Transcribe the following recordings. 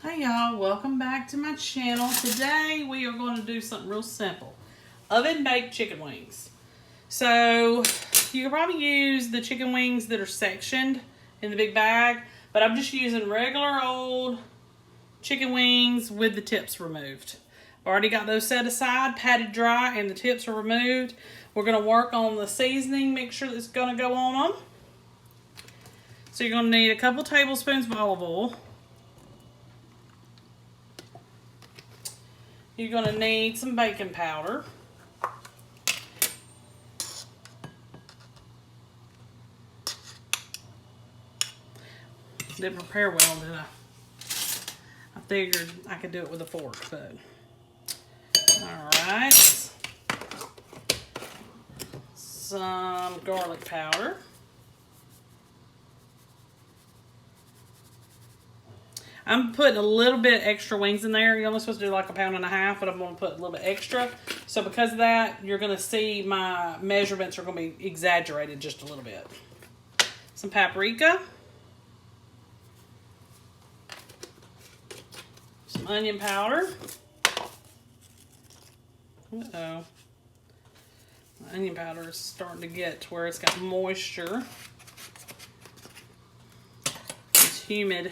Hey y'all, welcome back to my channel. Today we are going to do something real simple. Oven baked chicken wings. So you can probably use the chicken wings that are sectioned in the big bag, but I'm just using regular old chicken wings with the tips removed. I've already got those set aside, patted dry, and the tips are removed. We're going to work on the seasoning mixture that's going to go on them. So you're going to need a couple tablespoons of olive oil. You're going to need some baking powder. Didn't prepare well, did I? I figured I could do it with a fork, but alright. Some garlic powder. I'm putting a little bit extra wings in there. You're only supposed to do like 1.5 pounds, but I'm going to put a little bit extra. So because of that, you're going to see my measurements are going to be exaggerated just a little bit. Some paprika. Some onion powder. Uh-oh. The onion powder is starting to get to where it's got moisture. It's humid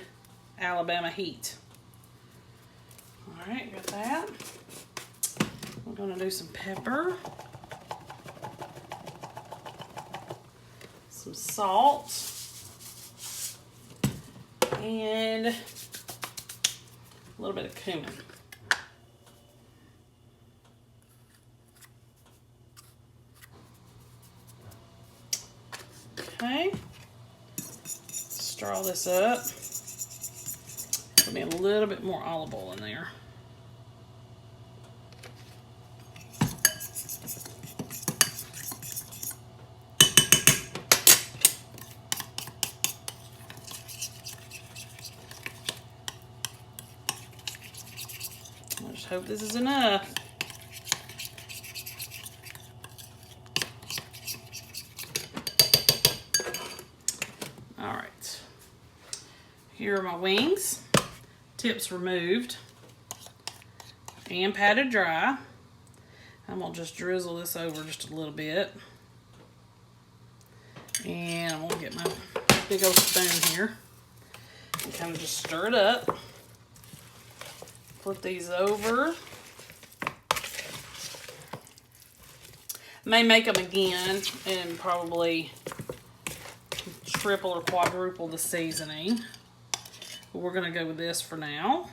Alabama heat. Alright, got that. We're going to do some pepper. Some salt. And a little bit of cumin. Okay. Stir all this up. Put me a little bit more olive oil in there. I just hope this is enough. All right. Here are my wings. Tips removed and patted dry. I'm going to just drizzle this over just a little bit. And I'm going to get my big old spoon here and kind of just stir it up. Flip these over. May make them again and probably triple or quadruple the seasoning. But we're going to go with this for now.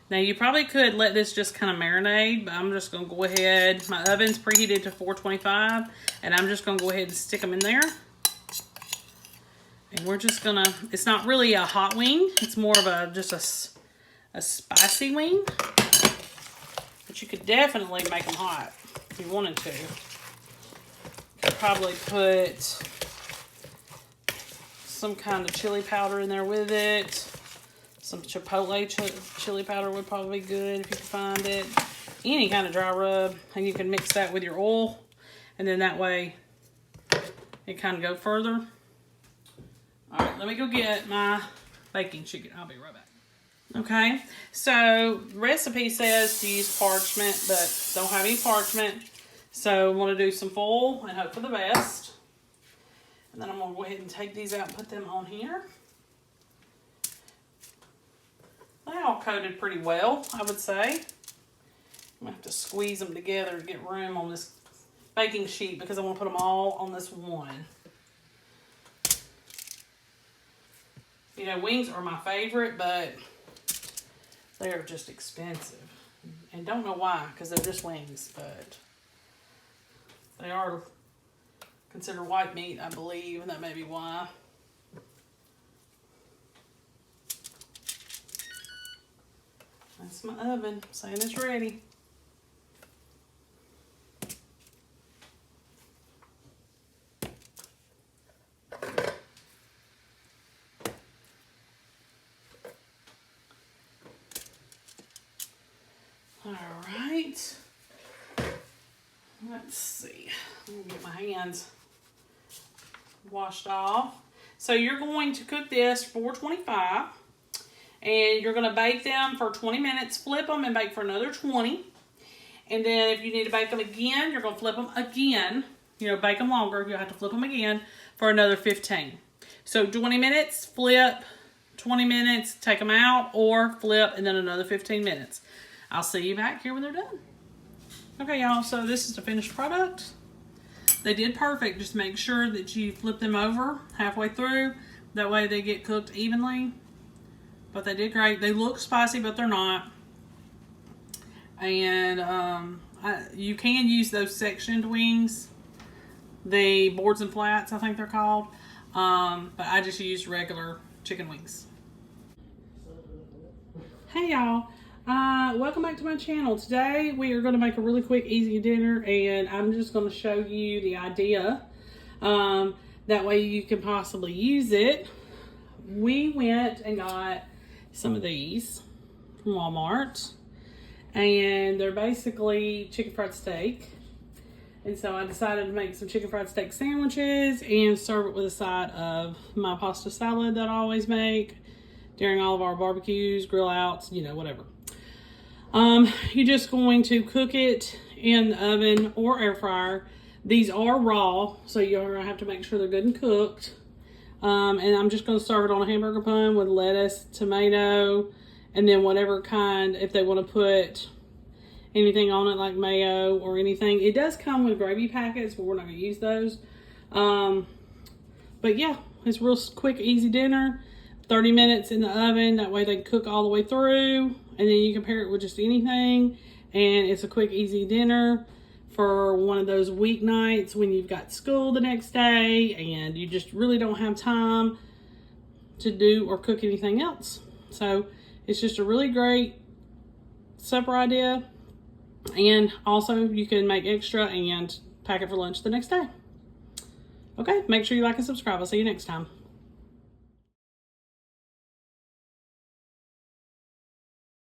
Now you probably could let this just kind of marinate, but I'm just going to go ahead. My oven's preheated to 425, and I'm just going to go ahead and stick them in there. And we're just going to, it's not really a hot wing. It's more of just a spicy wing. But you could definitely make them hot if you wanted to. Could probably put some kind of chili powder in there with it. Some chipotle chili powder would probably be good if you could find it. Any kind of dry rub, and you can mix that with your oil, and then that way it kind of go further. All right, let me go get my baking chicken. I'll be right back. Okay, so the recipe says to use parchment, but don't have any parchment. So I'm going to do some foil and hope for the best. And then I'm going to go ahead and take these out and put them on here. They all coated pretty well, I would say. I'm going to have to squeeze them together to get room on this baking sheet because I want to put them all on this one. You know, wings are my favorite, but they're just expensive. And don't know why, because they're just wings, but they are considered white meat, I believe, and that may be why. That's my oven saying it's ready. All right. Let's see. I'm gonna get my hands washed off. So you're going to cook this for 425, and you're going to bake them for 20 minutes, flip them, and bake for another 20. And then if you need to bake them again, you're going to flip them again. You know, bake them longer. You'll have to flip them again for another 15. So 20 minutes, flip, 20 minutes, take them out, or flip, and then another 15 minutes. I'll see you back here when they're done. Okay, y'all, so this is the finished product. They did perfect. Just make sure that you flip them over halfway through. That way they get cooked evenly. But they did great. They look spicy, but they're not. And you can use those sectioned wings. The boards and flats, I think they're called. But I just used regular chicken wings. Hey y'all, welcome back to my channel. Today we are going to make a really quick, easy dinner, and I'm just going to show you the idea. That way you can possibly use it. We went and got some of these from Walmart, and they're basically chicken fried steak. And so I decided to make some chicken fried steak sandwiches and serve it with a side of my pasta salad that I always make during all of our barbecues, grill outs, you know, whatever. You're just going to cook it in the oven or air fryer. These are raw, so you're gonna have to make sure they're good and cooked. And I'm just gonna serve it on a hamburger bun with lettuce, tomato, and then whatever kind, if they wanna put anything on it like mayo or anything. It does come with gravy packets, but we're not gonna use those. But yeah, it's a real quick, easy dinner. 30 minutes in the oven, that way they can cook all the way through, and then you can pair it with just anything, and it's a quick, easy dinner for one of those weeknights when you've got school the next day and you just really don't have time to do or cook anything else. So it's just a really great supper idea, and also you can make extra and pack it for lunch the next day. Okay, make sure you like and subscribe. I'll see you next time.